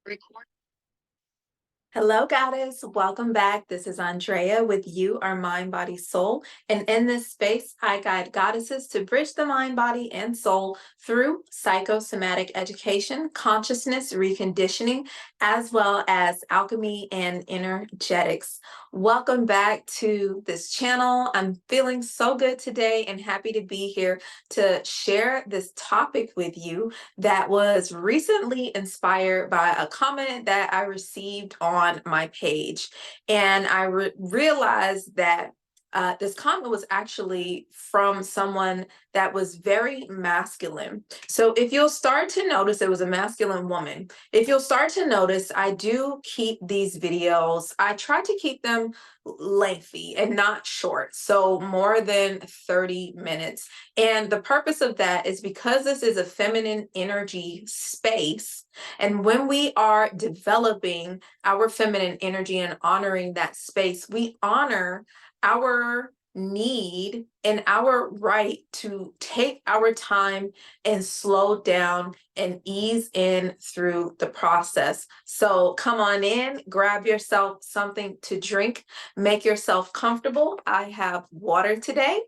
Record. Hello, Goddess. Welcome back. This is Andrea with You Are Mind, Body, Soul. And in this space, I guide goddesses to bridge the mind, body, and soul through psychosomatic education, consciousness reconditioning, as well as alchemy and energetics. Welcome back to this channel. I'm feeling so good today and happy to be here to share this topic with you that was recently inspired by a comment that I received on my page. And I realized that this comment was actually from someone that was very masculine. So if you'll start to notice, it was a masculine woman. If you'll start to notice, I do keep these videos, I try to keep them lengthy and not short, so more than 30 minutes. And the purpose of that is because this is a feminine energy space. And when we are developing our feminine energy and honoring that space, we honor our need and our right to take our time and slow down and ease in through the process. So come on in, grab yourself something to drink, make yourself comfortable. I have water today.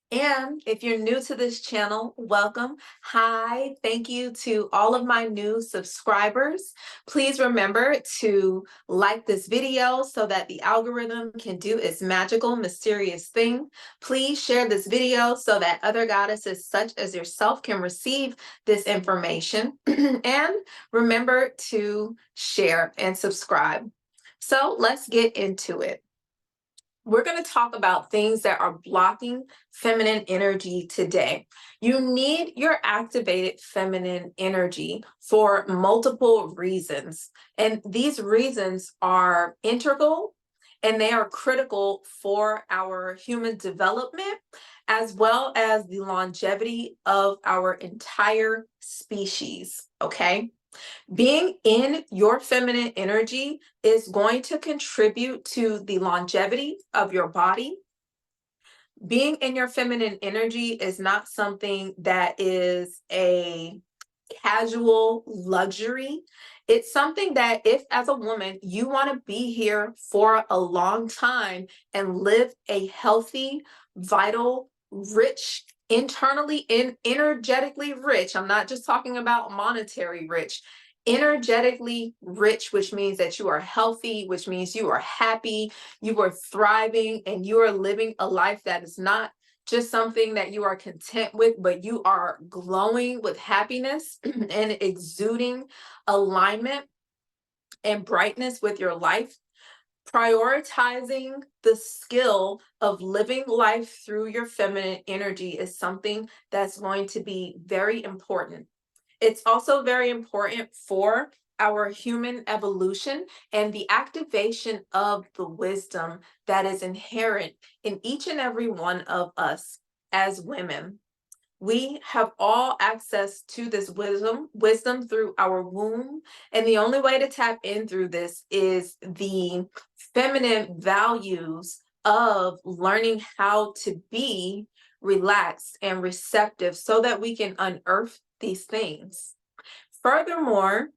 And if you're new to this channel, welcome. Hi, thank you to all of my new subscribers. Please remember to like this video so that the algorithm can do its magical, mysterious thing. Please share this video so that other goddesses such as yourself can receive this information. And remember to share and subscribe. So let's get into it. We're going to talk about things that are blocking feminine energy today. You need your activated feminine energy for multiple reasons. And these reasons are integral and they are critical for our human development as well as the longevity of our entire species. Okay. Being in your feminine energy is going to contribute to the longevity of your body. Being in your feminine energy is not something that is a casual luxury. It's something that if as a woman, you want to be here for a long time and live a healthy, vital, rich, internally and energetically rich. I'm not just talking about monetary rich, energetically rich, which means that you are healthy, which means you are happy, you are thriving, and you are living a life that is not just something that you are content with, but you are glowing with happiness and exuding alignment and brightness with your life. Prioritizing the skill of living life through your feminine energy is something that's going to be very important. It's also very important for our human evolution and the activation of the wisdom that is inherent in each and every one of us as women. We have all access to this wisdom through our womb. And the only way to tap in through this is the feminine values of learning how to be relaxed and receptive so that we can unearth these things. Furthermore,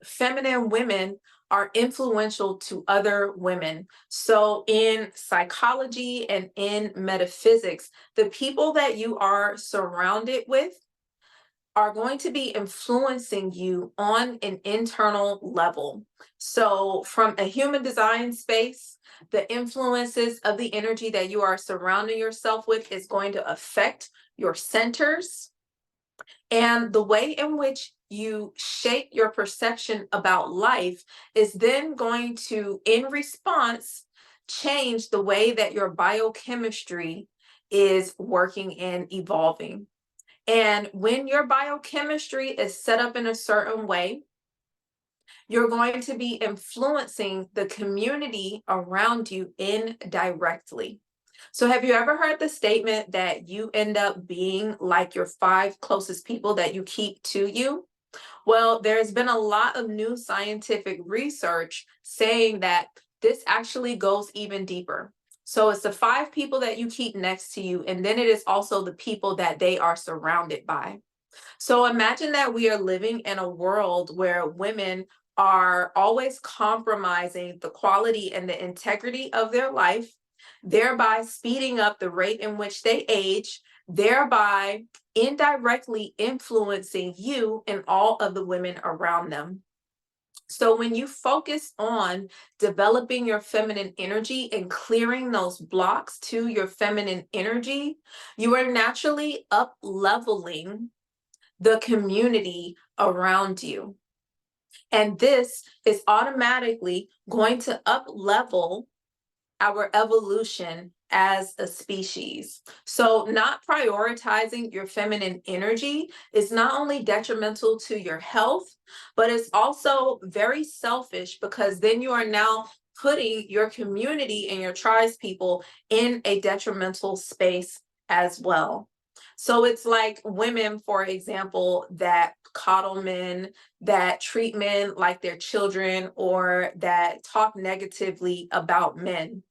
feminine women are influential to other women. So in psychology and in metaphysics, the people that you are surrounded with are going to be influencing you on an internal level. So from a human design space, the influences of the energy that you are surrounding yourself with is going to affect your centers, and the way in which you shape your perception about life is then going to, in response, change the way that your biochemistry is working and evolving. And when your biochemistry is set up in a certain way, you're going to be influencing the community around you indirectly. So have you ever heard the statement that you end up being like your 5 closest people that you keep to you? Well, there's been a lot of new scientific research saying that this actually goes even deeper. So it's the 5 people that you keep next to you, and then it is also the people that they are surrounded by. So imagine that we are living in a world where women are always compromising the quality and the integrity of their life, thereby speeding up the rate in which they age, thereby indirectly influencing you and all of the women around them. So, when you focus on developing your feminine energy and clearing those blocks to your feminine energy, you are naturally up leveling the community around you. And this is automatically going to up level our evolution as a species. So, not prioritizing your feminine energy is not only detrimental to your health, but it's also very selfish because then you are now putting your community and your tribes people in a detrimental space as well. So it's like women, for example, that coddle men, that treat men like they're children, or that talk negatively about men.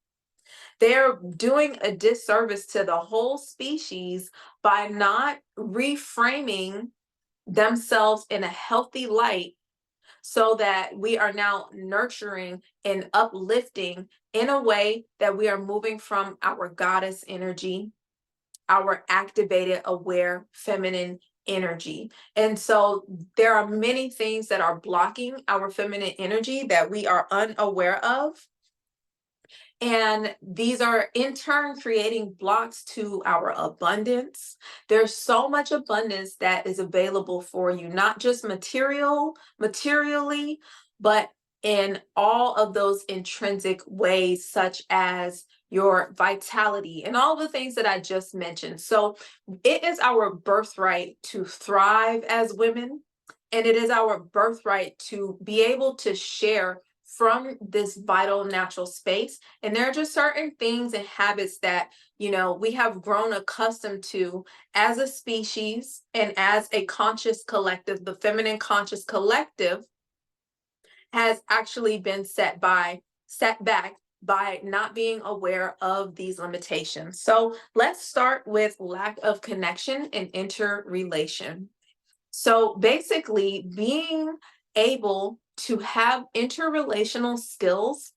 They're doing a disservice to the whole species by not reframing themselves in a healthy light so that we are now nurturing and uplifting in a way that we are moving from our goddess energy, our activated, aware, feminine energy. And so there are many things that are blocking our feminine energy that we are unaware of. And these are in turn creating blocks to our abundance. There's so much abundance that is available for you, not just materially, but in all of those intrinsic ways, such as your vitality and all the things that I just mentioned. So it is our birthright to thrive as women, and it is our birthright to be able to share from this vital natural space. And there are just certain things and habits that, we have grown accustomed to as a species and as a conscious collective. The feminine conscious collective has actually been set back by not being aware of these limitations. So let's start with lack of connection and interrelation. So basically, being able to have interrelational skills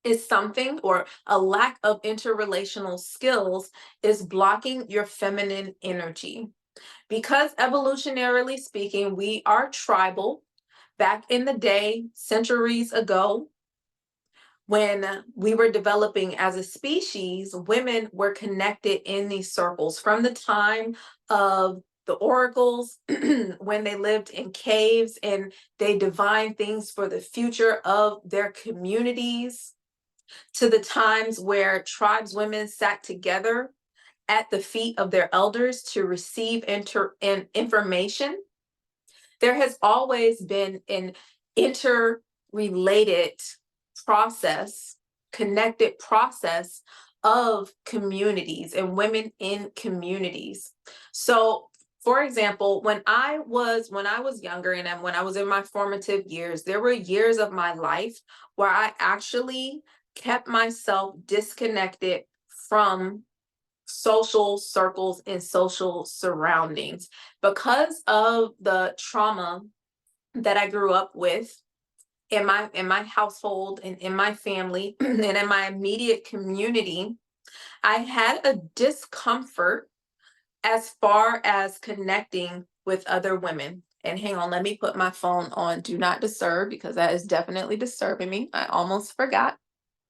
is something, or a lack of interrelational skills is blocking your feminine energy. Because evolutionarily speaking, we are tribal. Back in the day, centuries ago, when we were developing as a species, women were connected in these circles from the time of the oracles when they lived in caves and they divined things for the future of their communities, to the times where tribes women sat together at the feet of their elders to receive information. There has always been an interrelated process, connected process of communities and women in communities. So, for example, when I was younger and when I was in my formative years, there were years of my life where I actually kept myself disconnected from social circles and social surroundings because of the trauma that I grew up with in my household and in my family and in my immediate community. I had a discomfort as far as connecting with other women. And hang on, let me put my phone on do not disturb because that is definitely disturbing me. I almost forgot.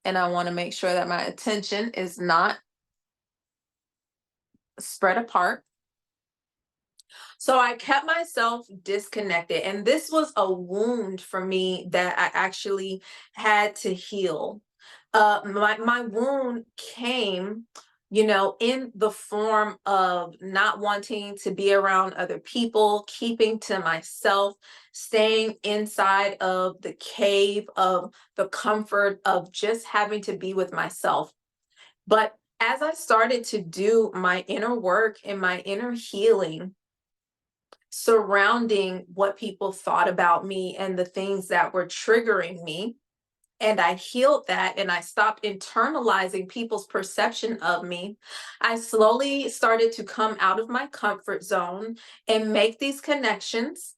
And I want to make sure that my attention is not spread apart. So I kept myself disconnected. And this was a wound for me that I actually had to heal. My wound came, in the form of not wanting to be around other people, keeping to myself, staying inside of the cave of the comfort of just having to be with myself. But as I started to do my inner work and my inner healing, surrounding what people thought about me and the things that were triggering me, and I healed that and I stopped internalizing people's perception of me, I slowly started to come out of my comfort zone and make these connections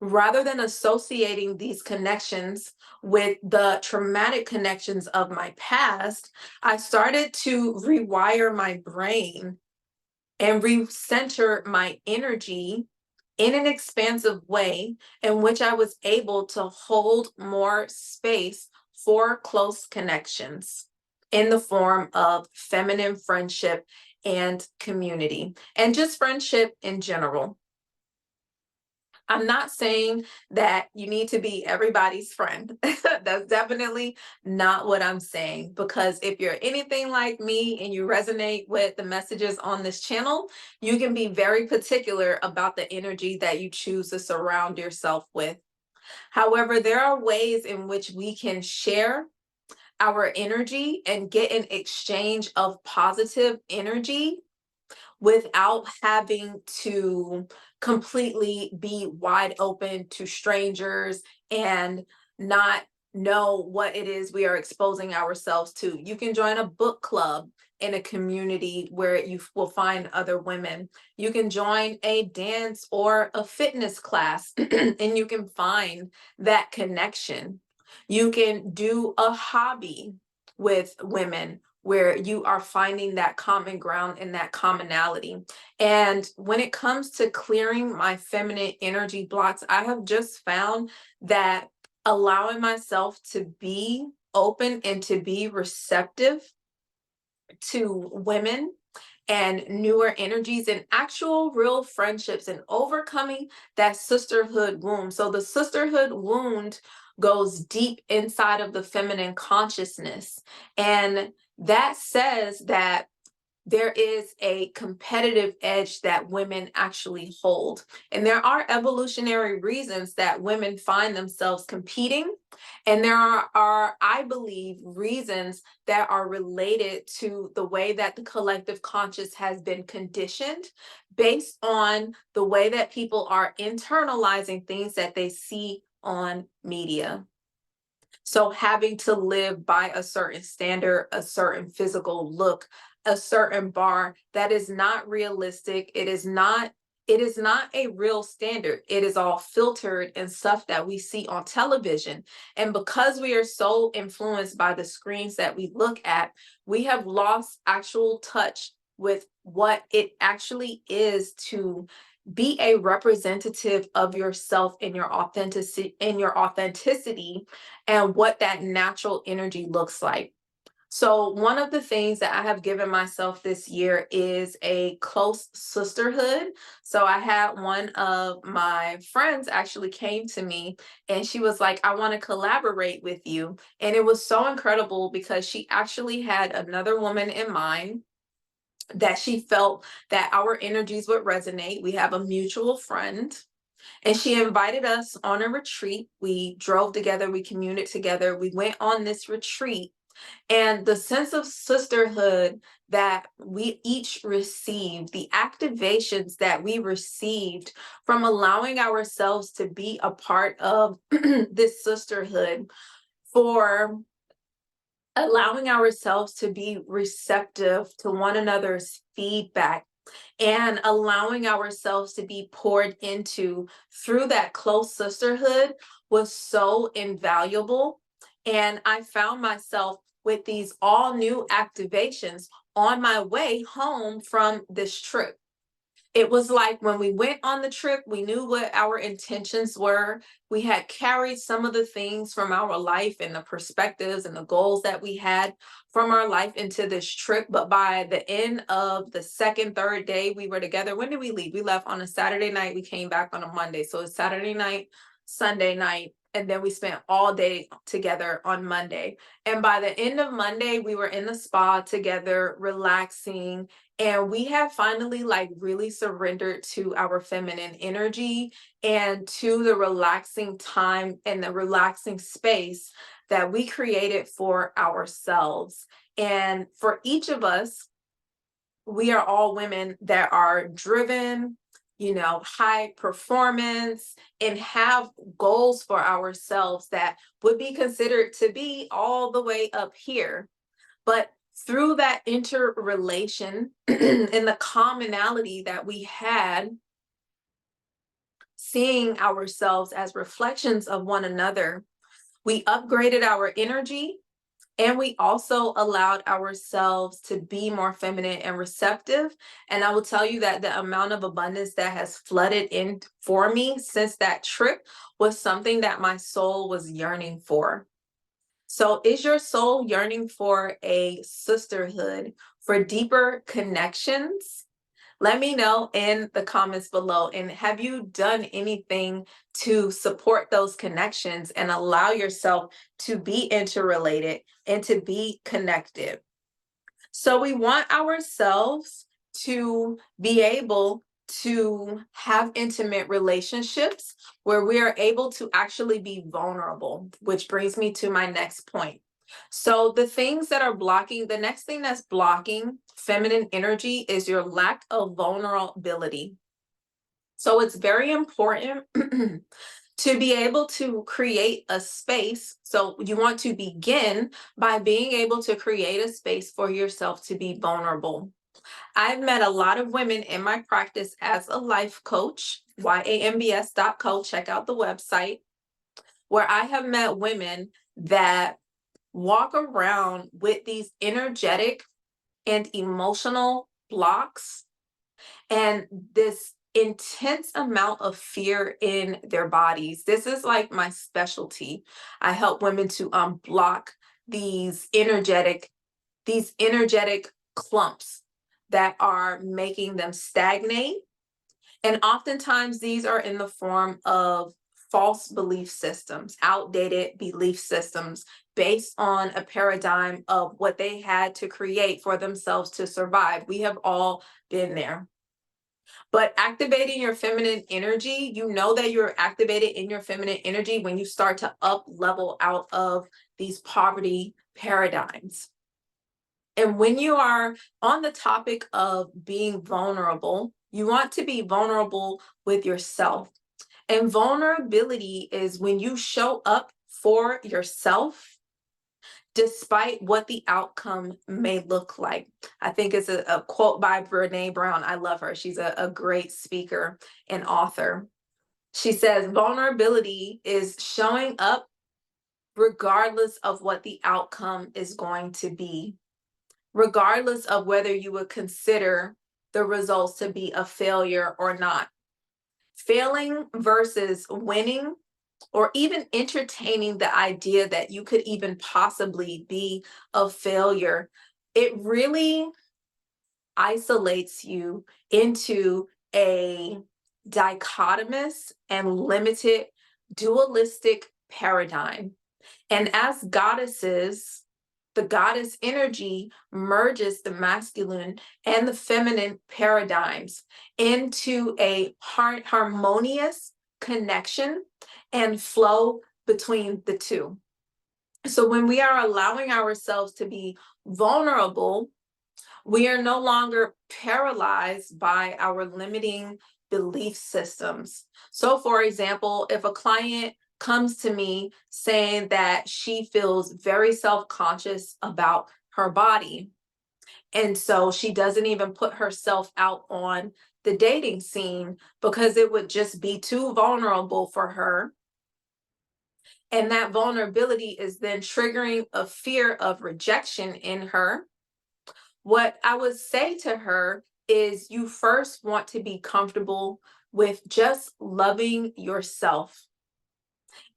rather than associating these connections with the traumatic connections of my past. I started to rewire my brain and recenter my energy in an expansive way in which I was able to hold more space for close connections in the form of feminine friendship and community, and just friendship in general. I'm not saying that you need to be everybody's friend. That's definitely not what I'm saying. Because if you're anything like me and you resonate with the messages on this channel, you can be very particular about the energy that you choose to surround yourself with. However, there are ways in which we can share our energy and get an exchange of positive energy without having to completely be wide open to strangers and not know what it is we are exposing ourselves to. You can join a book club in a community where you will find other women. You can join a dance or a fitness class and you can find that connection. You can do a hobby with women where you are finding that common ground and that commonality. And when it comes to clearing my feminine energy blocks, I have just found that allowing myself to be open and to be receptive to women and newer energies and actual real friendships and overcoming that sisterhood wound. So the sisterhood wound goes deep inside of the feminine consciousness. And that says that there is a competitive edge that women actually hold. And there are evolutionary reasons that women find themselves competing. And there are, I believe, reasons that are related to the way that the collective conscious has been conditioned based on the way that people are internalizing things that they see on media. So having to live by a certain standard, a certain physical look, a certain bar that is not realistic. It is not a real standard. It is all filtered and stuff that we see on television. And because we are so influenced by the screens that we look at, we have lost actual touch with what it actually is to be a representative of yourself and your authenticity and what that natural energy looks like. So one of the things that I have given myself this year is a close sisterhood. So I had one of my friends actually came to me and she was like, I want to collaborate with you. And it was so incredible because she actually had another woman in mind that she felt that our energies would resonate. We have a mutual friend. And she invited us on a retreat. We drove together, we communed together, we went on this retreat. And the sense of sisterhood that we each received, the activations that we received from allowing ourselves to be a part of this sisterhood, for allowing ourselves to be receptive to one another's feedback and allowing ourselves to be poured into through that close sisterhood was so invaluable. And I found myself with these all new activations on my way home from this trip. It was like when we went on the trip, we knew what our intentions were. We had carried some of the things from our life and the perspectives and the goals that we had from our life into this trip. But by the end of the second, third day we were together, when did we leave? We left on a Saturday night. We came back on a Monday. So it's Saturday night, Sunday night, and then we spent all day together on Monday. And by the end of Monday, we were in the spa together, relaxing. And we have finally like really surrendered to our feminine energy and to the relaxing time and the relaxing space that we created for ourselves. And for each of us, we are all women that are driven, high performance and have goals for ourselves that would be considered to be all the way up here. But through that interrelation and the commonality that we had, seeing ourselves as reflections of one another, we upgraded our energy, and we also allowed ourselves to be more feminine and receptive. And I will tell you that the amount of abundance that has flooded in for me since that trip was something that my soul was yearning for. So, is your soul yearning for a sisterhood, for deeper connections? Let me know in the comments below. And have you done anything to support those connections and allow yourself to be interrelated and to be connected? So we want ourselves to be able to have intimate relationships where we are able to actually be vulnerable, which brings me to my next point. So the things that are blocking, the next thing that's blocking feminine energy is your lack of vulnerability. So it's very important to be able to create a space. So you want to begin by being able to create a space for yourself to be vulnerable. I've met a lot of women in my practice as a life coach, yambs.co, check out the website, where I have met women that walk around with these energetic and emotional blocks and this intense amount of fear in their bodies. This is like my specialty. I help women to unblock these energetic clumps that are making them stagnate. And oftentimes these are in the form of false belief systems, outdated belief systems based on a paradigm of what they had to create for themselves to survive. We have all been there. But activating your feminine energy, you know that you're activated in your feminine energy when you start to up level out of these poverty paradigms. And when you are on the topic of being vulnerable, you want to be vulnerable with yourself. And vulnerability is when you show up for yourself despite what the outcome may look like. I think it's a quote by Brene Brown. I love her. She's a great speaker and author. She says, vulnerability is showing up regardless of what the outcome is going to be, regardless of whether you would consider the results to be a failure or not. Failing versus winning, or even entertaining the idea that you could even possibly be a failure, it really isolates you into a dichotomous and limited dualistic paradigm. And as goddesses, the goddess energy merges the masculine and the feminine paradigms into a harmonious connection and flow between the two. So when we are allowing ourselves to be vulnerable, we are no longer paralyzed by our limiting belief systems. So for example, if a client comes to me saying that she feels very self-conscious about her body, and so she doesn't even put herself out on the dating scene because it would just be too vulnerable for her. And that vulnerability is then triggering a fear of rejection in her. What I would say to her is you first want to be comfortable with just loving yourself.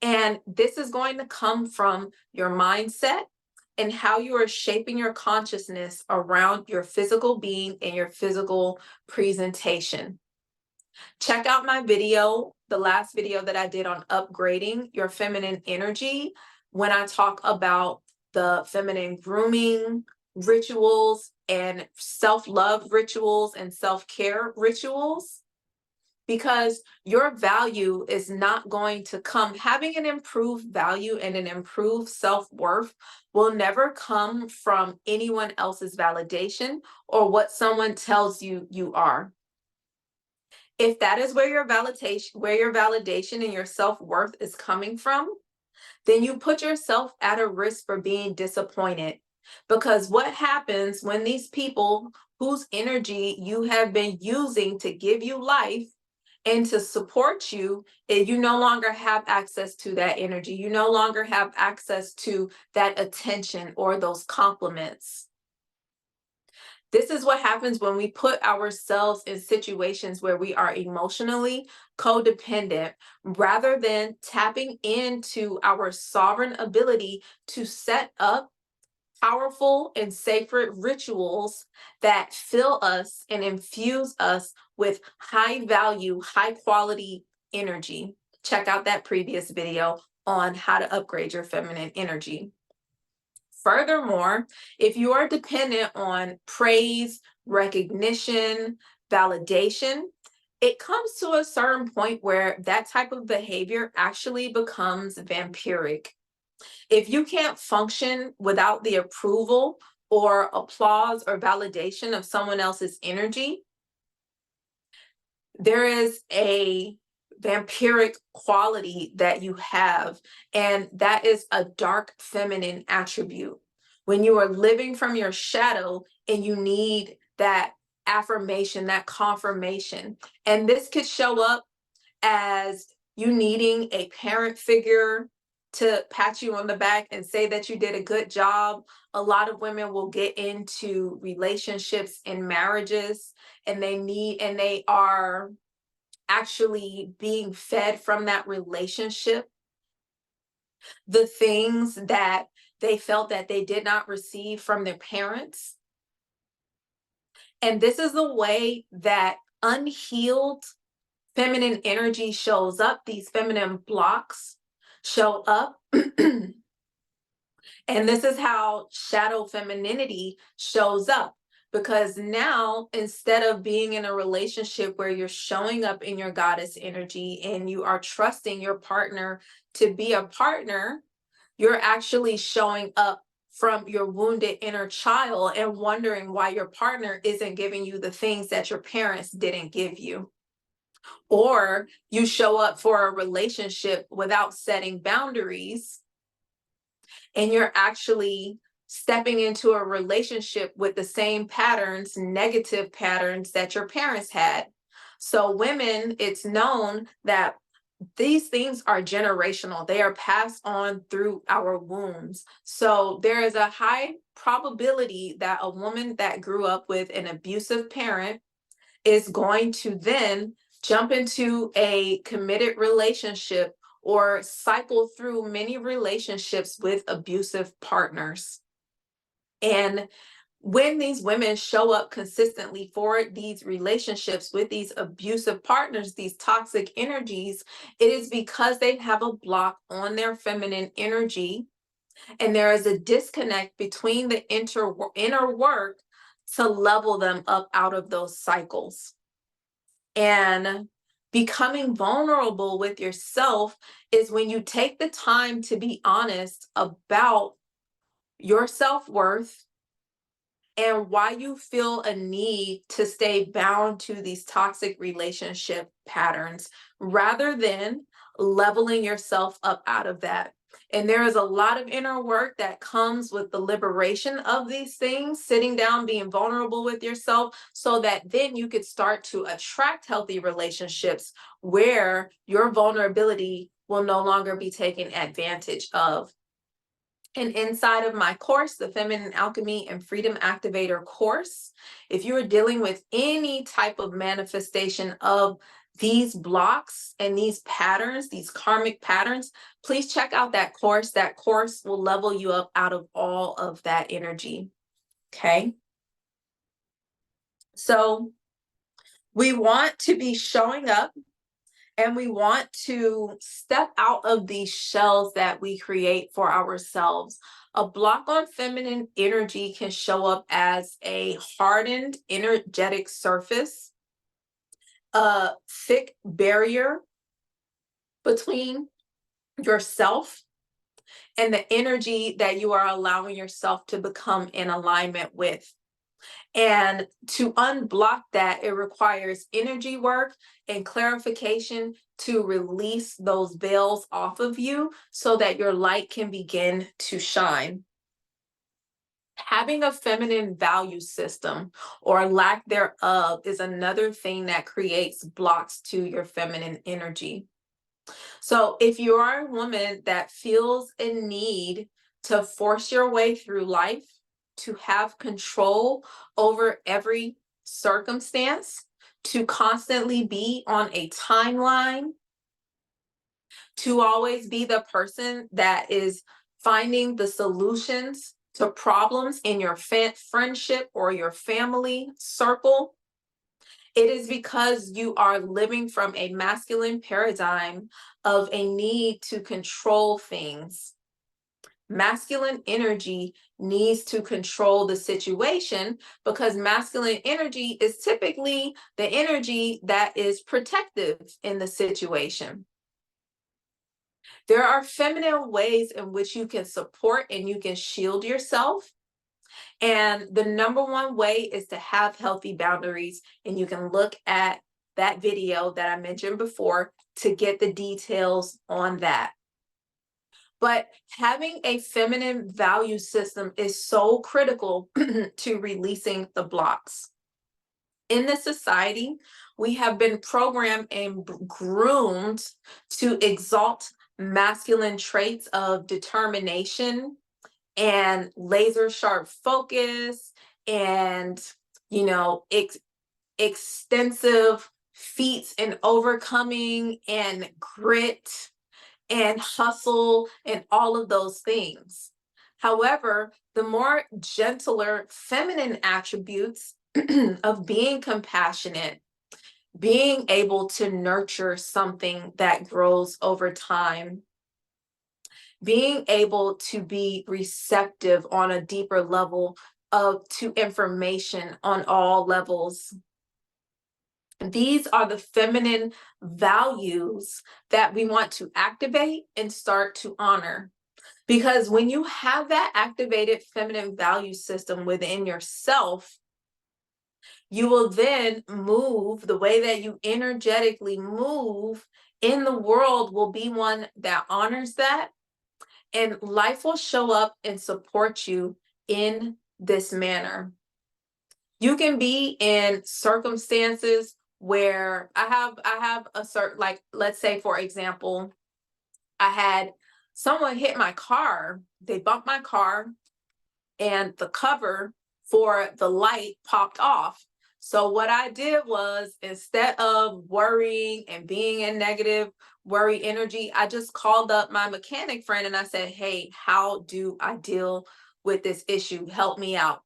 And this is going to come from your mindset and how you are shaping your consciousness around your physical being and your physical presentation. Check out my video, the last video that I did on upgrading your feminine energy, when I talk about the feminine grooming rituals and self-love rituals and self-care rituals. Because your value is not going to come, having an improved value and an improved self-worth will never come from anyone else's validation or what someone tells you you are. If that is where your validation and your self-worth is coming from, then you put yourself at a risk for being disappointed. Because what happens when these people whose energy you have been using to give you life and to support you, is you no longer have access to that energy. You no longer have access to that attention or those compliments. This is what happens when we put ourselves in situations where we are emotionally codependent rather than tapping into our sovereign ability to set up powerful and sacred rituals that fill us and infuse us with high value, high quality energy. Check out that previous video on how to upgrade your feminine energy. Furthermore, if you are dependent on praise, recognition, validation, it comes to a certain point where that type of behavior actually becomes vampiric. If you can't function without the approval or applause or validation of someone else's energy, there is a vampiric quality that you have, and that is a dark feminine attribute. When you are living from your shadow and you need that affirmation, that confirmation, and this could show up as you needing a parent figure to pat you on the back and say that you did a good job. A lot of women will get into relationships and marriages, and they are actually being fed from that relationship the things that they felt that they did not receive from their parents. And this is the way that unhealed feminine energy shows up. These feminine blocks show up. And this is how shadow femininity shows up. Because now, instead of being in a relationship where you're showing up in your goddess energy and you are trusting your partner to be a partner, you're actually showing up from your wounded inner child and wondering why your partner isn't giving you the things that your parents didn't give you. Or you show up for a relationship without setting boundaries, and you're actually stepping into a relationship with the same patterns, negative patterns that your parents had. So women, it's known that these things are generational. They are passed on through our wombs. So there is a high probability that a woman that grew up with an abusive parent is going to then jump into a committed relationship or cycle through many relationships with abusive partners. And when these women show up consistently for these relationships with these abusive partners, these toxic energies, it is because they have a block on their feminine energy. And there is a disconnect between the inner work to level them up out of those cycles. And becoming vulnerable with yourself is when you take the time to be honest about your self-worth and why you feel a need to stay bound to these toxic relationship patterns rather than leveling yourself up out of that. And there is a lot of inner work that comes with the liberation of these things, sitting down, being vulnerable with yourself, so that then you could start to attract healthy relationships where your vulnerability will no longer be taken advantage of. And inside of my course, the Feminine Alchemy and Freedom Activator course, if you are dealing with any type of manifestation of these blocks and these patterns, these karmic patterns, please check out that course. That course will level you up out of all of that energy. Okay. So we want to be showing up, and we want to step out of these shells that we create for ourselves. A block on feminine energy can show up as a hardened energetic surface, a thick barrier between yourself and the energy that you are allowing yourself to become in alignment with. And to unblock that, it requires energy work and clarification to release those veils off of you so that your light can begin to shine. Having a feminine value system or lack thereof is another thing that creates blocks to your feminine energy. So if you are a woman that feels a need to force your way through life, to have control over every circumstance, to constantly be on a timeline, to always be the person that is finding the solutions to problems in your friendship or your family circle, it is because you are living from a masculine paradigm of a need to control things. Masculine energy needs to control the situation because masculine energy is typically the energy that is protective in the situation. There are feminine ways in which you can support and you can shield yourself. And the number one way is to have healthy boundaries. And you can look at that video that I mentioned before to get the details on that. But having a feminine value system is so critical to releasing the blocks. In this society, we have been programmed and groomed to exalt masculine traits of determination and laser sharp focus and, extensive feats in overcoming and grit and hustle and all of those things. However, the more gentler feminine attributes of being compassionate, being able to nurture something that grows over time, being able to be receptive on a deeper level to information on all levels. These are the feminine values that we want to activate and start to honor. Because when you have that activated feminine value system within yourself, you will then move the way that you energetically move in the world will be one that honors that, and life will show up and support you in this manner. You can be in circumstances where I have a certain, like, let's say for example, I had someone hit my car, they bumped my car, and the cover for the light popped off. So what I did was, instead of worrying and being in negative worry energy, I just called up my mechanic friend and I said, hey, how do I deal with this issue? Help me out.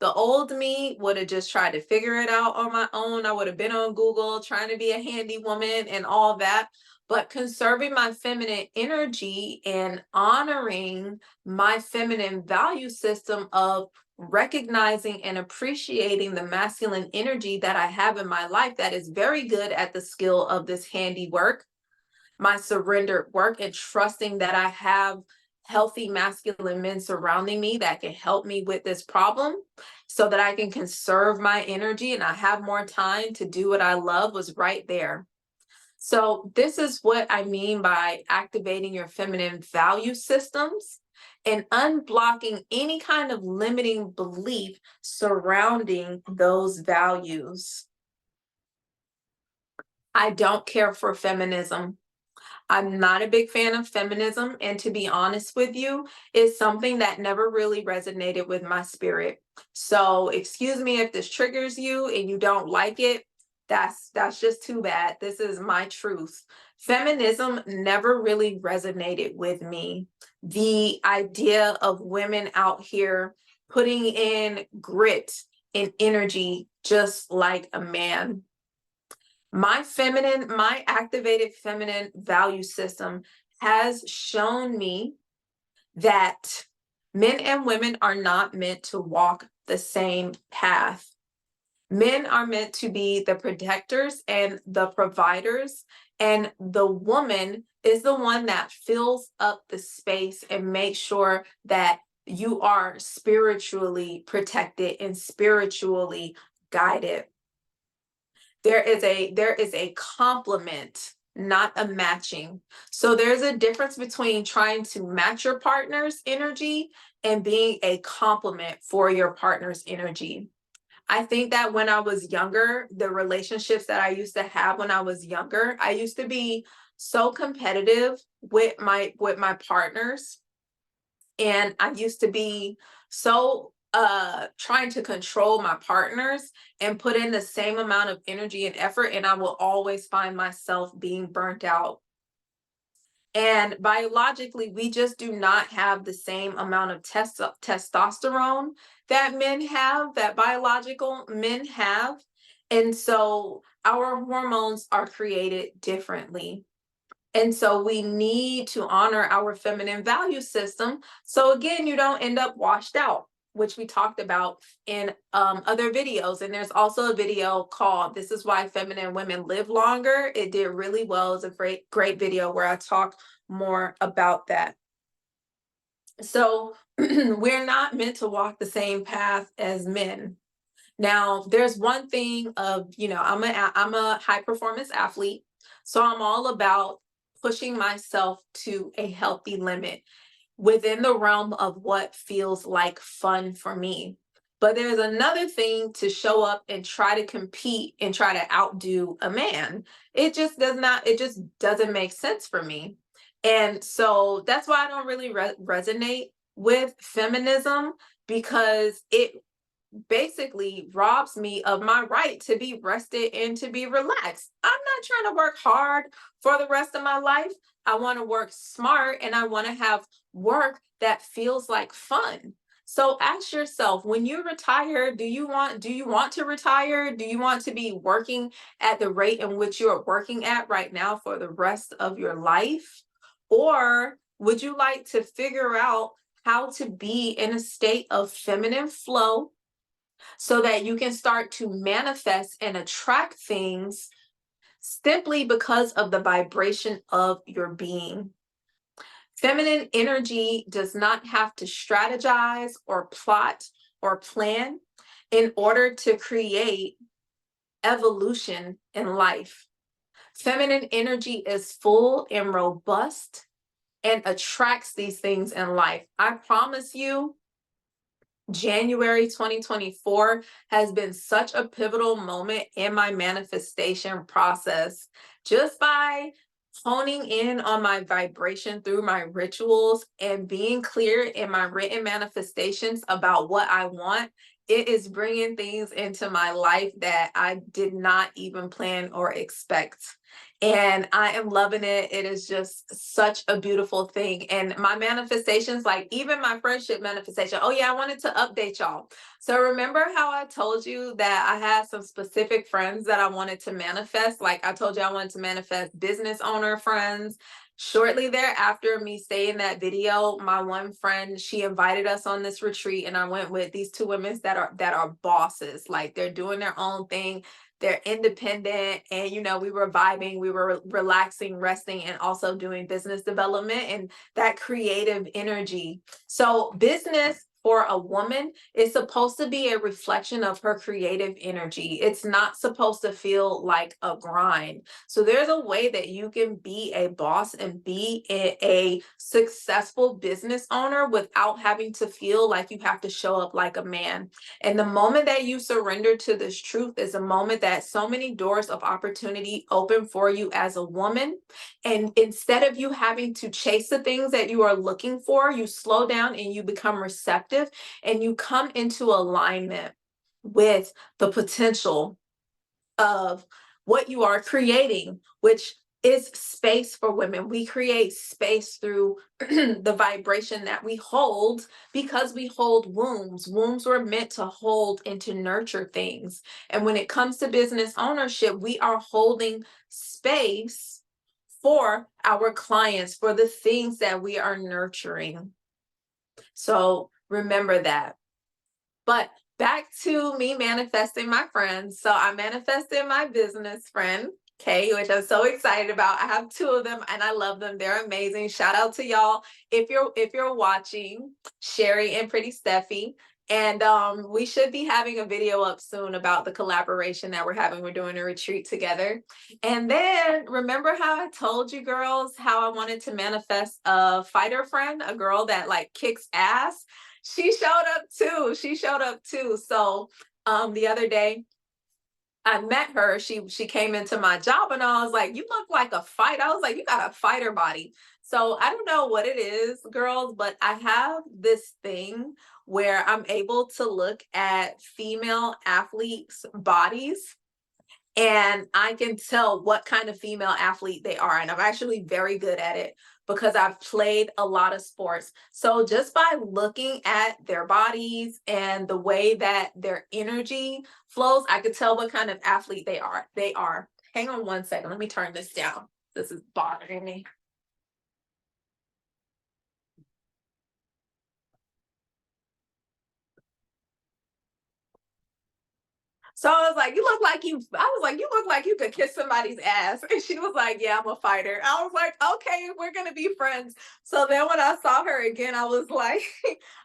The old me would have just tried to figure it out on my own. I would have been on Google trying to be a handy woman and all that. But conserving my feminine energy and honoring my feminine value system of recognizing and appreciating the masculine energy that I have in my life that is very good at the skill of this handiwork, my surrendered work, and trusting that I have healthy masculine men surrounding me that can help me with this problem so that I can conserve my energy and I have more time to do what I love was right there. So this is what I mean by activating your feminine value systems and unblocking any kind of limiting belief surrounding those values. I don't care for feminism. I'm not a big fan of feminism, and to be honest with you, it's something that never really resonated with my spirit. So excuse me if this triggers you and you don't like it. That's just too bad. This is my truth. Feminism never really resonated with me. The idea of women out here putting in grit and energy just like a man. My activated feminine value system has shown me that men and women are not meant to walk the same path. Men are meant to be the protectors and the providers, and the woman is the one that fills up the space and makes sure that you are spiritually protected and spiritually guided. There is a complement, not a matching. So there's a difference between trying to match your partner's energy and being a complement for your partner's energy. I think that when I was younger, the relationships that I used to have when I was younger, I used to be so competitive with my partners, and I used to be so trying to control my partners and put in the same amount of energy and effort, and I will always find myself being burnt out. And biologically, we just do not have the same amount of testosterone that men have, that biological men have. And so our hormones are created differently. And so we need to honor our feminine value system. So again, you don't end up washed out, which we talked about in other videos. And there's also a video called "This is Why Feminine Women Live Longer." It did really well. It's a great video where I talk more about that. So we're not meant to walk the same path as men. Now, there's one thing of, I'm a high performance athlete, so I'm all about pushing myself to a healthy limit within the realm of what feels like fun for me. But there's another thing to show up and try to compete and try to outdo a man. It just doesn't make sense for me. And so that's why I don't really resonate with feminism, because it basically robs me of my right to be rested and to be relaxed. I'm not trying to work hard for the rest of my life. I want to work smart, and I want to have work that feels like fun. So ask yourself, when you retire, do you want to retire? Do you want to be working at the rate in which you're working at right now for the rest of your life? Or would you like to figure out how to be in a state of feminine flow so that you can start to manifest and attract things simply because of the vibration of your being? Feminine energy does not have to strategize or plot or plan in order to create evolution in life. Feminine energy is full and robust and attracts these things in life. I promise you, January 2024 has been such a pivotal moment in my manifestation process. Just by honing in on my vibration through my rituals and being clear in my written manifestations about what I want, it is bringing things into my life that I did not even plan or expect. And I am loving it. It is just such a beautiful thing. And my manifestations, like even my friendship manifestation. Oh, yeah, I wanted to update y'all. So remember how I told you that I had some specific friends that I wanted to manifest? Like I told you I wanted to manifest business owner friends. Shortly thereafter, me saying that video, my one friend, she invited us on this retreat, and I went with these two women that are bosses. Like they're doing their own thing. They're independent, and we were vibing, we were relaxing, resting, and also doing business development and that creative energy. So business for a woman is supposed to be a reflection of her creative energy. It's not supposed to feel like a grind. So there's a way that you can be a boss and be a successful business owner without having to feel like you have to show up like a man. And the moment that you surrender to this truth is a moment that so many doors of opportunity open for you as a woman. And instead of you having to chase the things that you are looking for, you slow down and you become receptive, and you come into alignment with the potential of what you are creating, which is space for women. We create space through the vibration that we hold, because we hold wombs. Wombs were meant to hold and to nurture things. And when it comes to business ownership, we are holding space for our clients, for the things that we are nurturing. So remember that. But back to me manifesting my friends. So I manifested my business friend. Okay, which I'm so excited about. I have two of them and I love them. They're amazing. Shout out to y'all. If you're watching, Sherry and Pretty Steffi. And we should be having a video up soon about the collaboration that we're having. We're doing a retreat together. And then remember how I told you girls how I wanted to manifest a fighter friend, a girl that like kicks ass? She showed up too. She showed up too. So the other day I met her. She came into my job and I was like, "You look like a fight." I was like, "You got a fighter body." So I don't know what it is, girls, but I have this thing where I'm able to look at female athletes' bodies and I can tell what kind of female athlete they are. And I'm actually very good at it because I've played a lot of sports. So just by looking at their bodies and the way that their energy flows, I could tell what kind of athlete they are. Hang on one second. Let me turn this down. This is bothering me. So I was like, you look like you could kiss somebody's ass. And she was like, yeah, I'm a fighter. I was like, okay, we're gonna be friends. So then when I saw her again, I was like,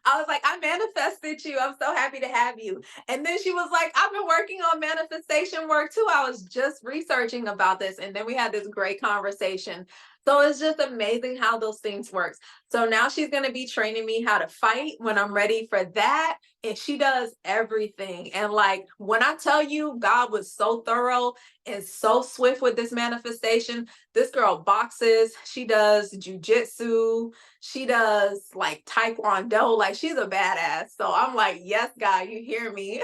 I manifested you. I'm so happy to have you. And then she was like, I've been working on manifestation work too. I was just researching about this. And then we had this great conversation. So it's just amazing how those things work. So now she's going to be training me how to fight when I'm ready for that. And she does everything. And like when I tell you, God was so thorough and so swift with this manifestation. This girl boxes, she does jujitsu, she does like taekwondo, like she's a badass. So I'm like, yes, God, you hear me.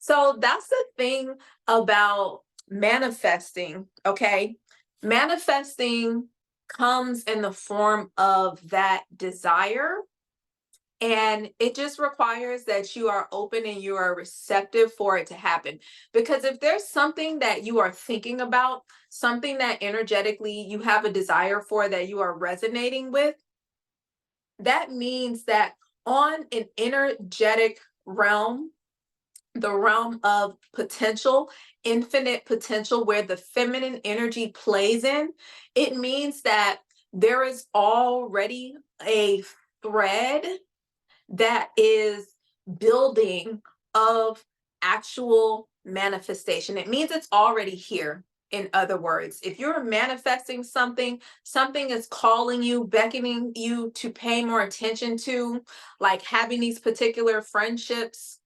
So that's the thing about manifesting, okay? Manifesting comes in the form of that desire. And it just requires that you are open and you are receptive for it to happen. Because if there's something that you are thinking about, something that energetically you have a desire for that you are resonating with, that means that on an energetic realm, the realm of potential, infinite potential, where the feminine energy plays in, it means that there is already a thread that is building of actual manifestation. It means it's already here. In other words, if you're manifesting something, something is calling you, beckoning you to pay more attention to, like having these particular friendships,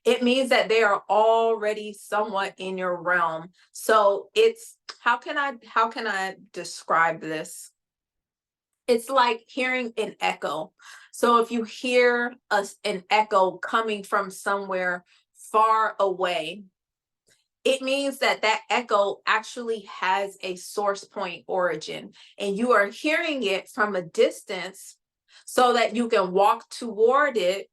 it means that they are already somewhat in your realm. So it's how can I describe this? It's like hearing an echo. So if you hear an echo coming from somewhere far away, it means that that echo actually has a source point origin and you are hearing it from a distance so that you can walk towards it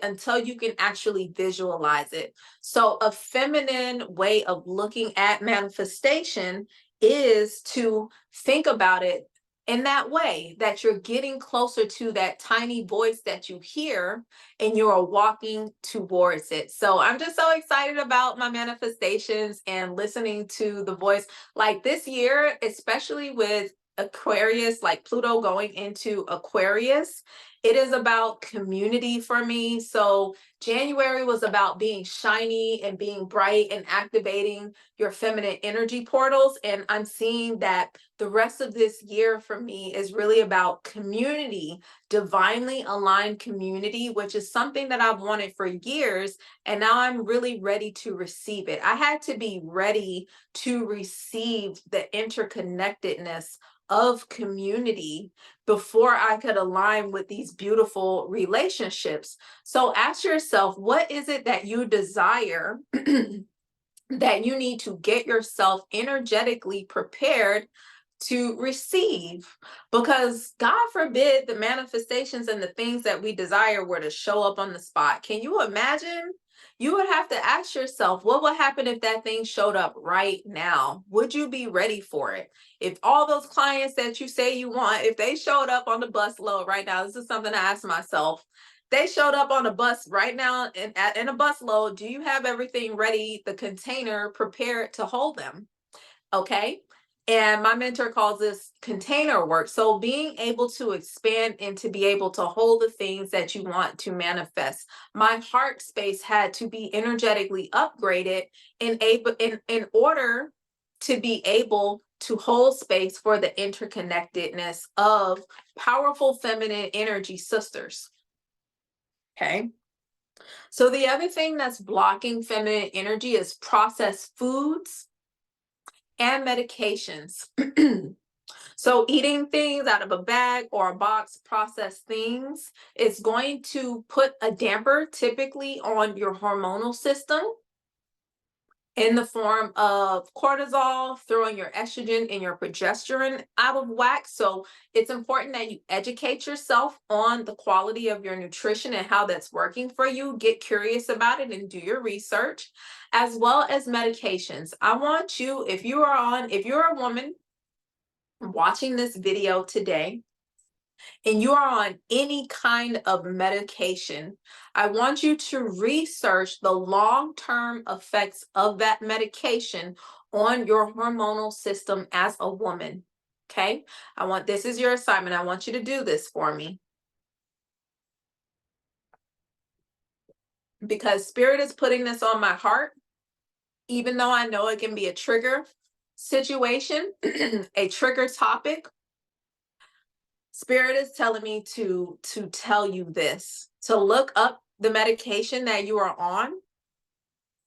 until you can actually visualize it. So a feminine way of looking at manifestation is to think about it in that way, that you're getting closer to that tiny voice that you hear and you are walking towards it. So I'm just so excited about my manifestations and listening to the voice. Like this year, especially with Aquarius, like Pluto going into Aquarius, it is about community for me. So January was about being shiny and being bright and activating your feminine energy portals. And I'm seeing that the rest of this year for me is really about community, divinely aligned community, which is something that I've wanted for years. And now I'm really ready to receive it. I had to be ready to receive the interconnectedness of community before I could align with these beautiful relationships. So ask yourself, what is it that you desire that you need to get yourself energetically prepared to receive? Because God forbid the manifestations and the things that we desire were to show up on the spot. Can you imagine? You would have to ask yourself, what would happen if that thing showed up right now? Would you be ready for it? If all those clients that you say you want, if they showed up on the bus load right now, this is something I ask myself. They showed up on a bus right now in a bus load. Do you have everything ready, the container prepared to hold them? Okay. And my mentor calls this container work. So being able to expand and to be able to hold the things that you want to manifest. My heart space had to be energetically upgraded in order to be able to hold space for the interconnectedness of powerful feminine energy sisters. Okay. So the other thing that's blocking feminine energy is processed foods and medications. So eating things out of a bag or a box, processed things, is going to put a damper typically on your hormonal system in the form of cortisol, throwing your estrogen and your progesterone out of whack. So it's important that you educate yourself on the quality of your nutrition and how that's working for you. Get curious about it and do your research, as well as medications. I want you, if you're a woman watching this video today, and you are on any kind of medication, I want you to research the long-term effects of that medication on your hormonal system as a woman. Okay? This is your assignment. I want you to do this for me, because Spirit is putting this on my heart, even though I know it can be a trigger situation, a trigger topic. Spirit is telling me to tell you this, to look up the medication that you are on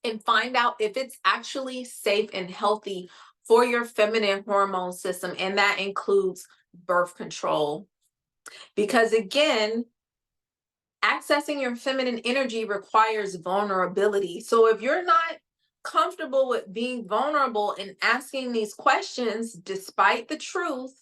and find out if it's actually safe and healthy for your feminine hormone system, and that includes birth control. Because again, accessing your feminine energy requires vulnerability. So if you're not comfortable with being vulnerable and asking these questions despite the truth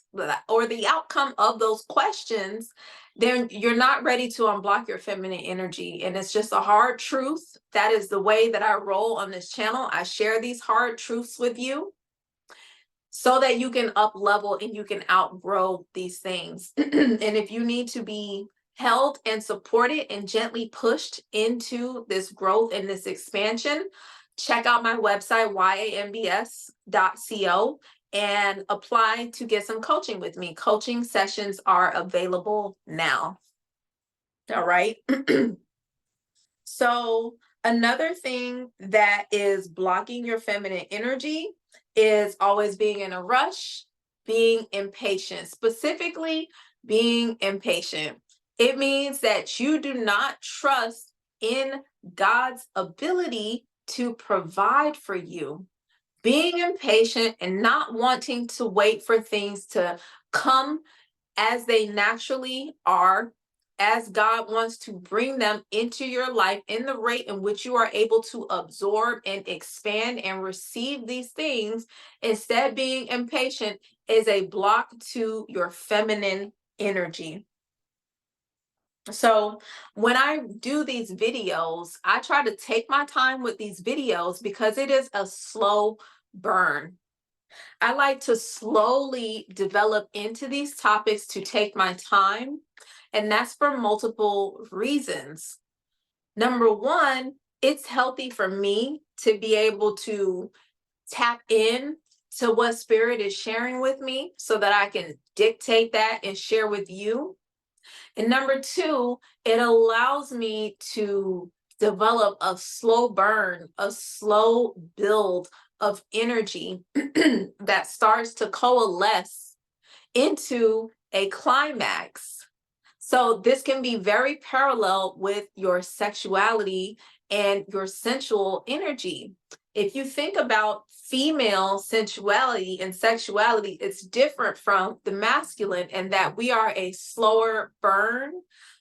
or the outcome of those questions, then you're not ready to unblock your feminine energy. And it's just a hard truth. That is the way that I roll on this channel. I share these hard truths with you so that you can up level and you can outgrow these things. And if you need to be held and supported and gently pushed into this growth and this expansion, check out my website, yambs.co, and apply to get some coaching with me. Coaching sessions are available now. All right. So another thing that is blocking your feminine energy is always being in a rush, being impatient, specifically being impatient. It means that you do not trust in God's ability to provide for you. Being impatient and not wanting to wait for things to come as they naturally are, as God wants to bring them into your life in the rate in which you are able to absorb and expand and receive these things. Instead, being impatient is a block to your feminine energy. So when I do these videos, I try to take my time with these videos because it is a slow burn. I like to slowly develop into these topics to take my time, and that's for multiple reasons. Number one, it's healthy for me to be able to tap in to what Spirit is sharing with me so that I can dictate that and share with you. And number two, it allows me to develop a slow burn, a slow build of energy that starts to coalesce into a climax. So this can be very parallel with your sexuality and your sensual energy. If you think about female sensuality and sexuality, it's different from the masculine in that we are a slower burn.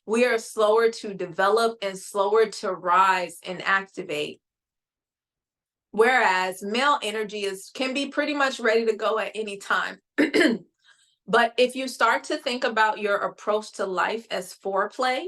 We are slower to develop and slower to rise and activate. Whereas male energy can be pretty much ready to go at any time. But if you start to think about your approach to life as foreplay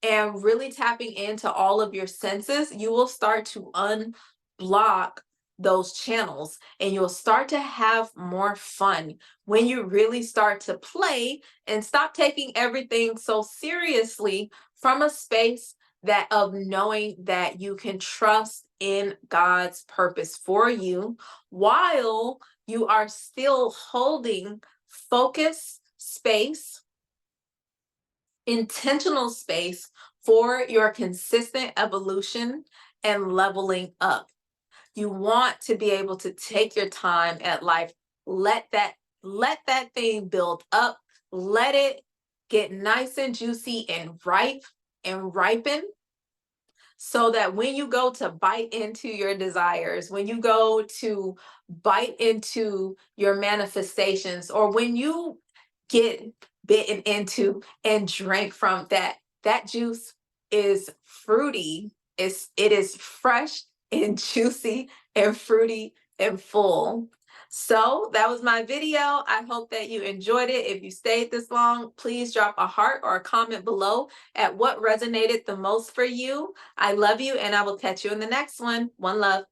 and really tapping into all of your senses, you will start to unblock those channels and you'll start to have more fun when you really start to play and stop taking everything so seriously from a space of knowing that you can trust in God's purpose for you while you are still holding focus, space, intentional space for your consistent evolution and leveling up. You want to be able to take your time at life. Let that let that thing build up. Let it get nice and juicy and ripe and ripen, so that when you go to bite into your desires, when you go to bite into your manifestations, or when you get bitten into and drink from that, that juice is fruity, it is fresh and juicy and fruity and full. So that was my video. I hope that you enjoyed it. If you stayed this long, please drop a heart or a comment below at what resonated the most for you. I love you, and I will catch you in the next one. One love.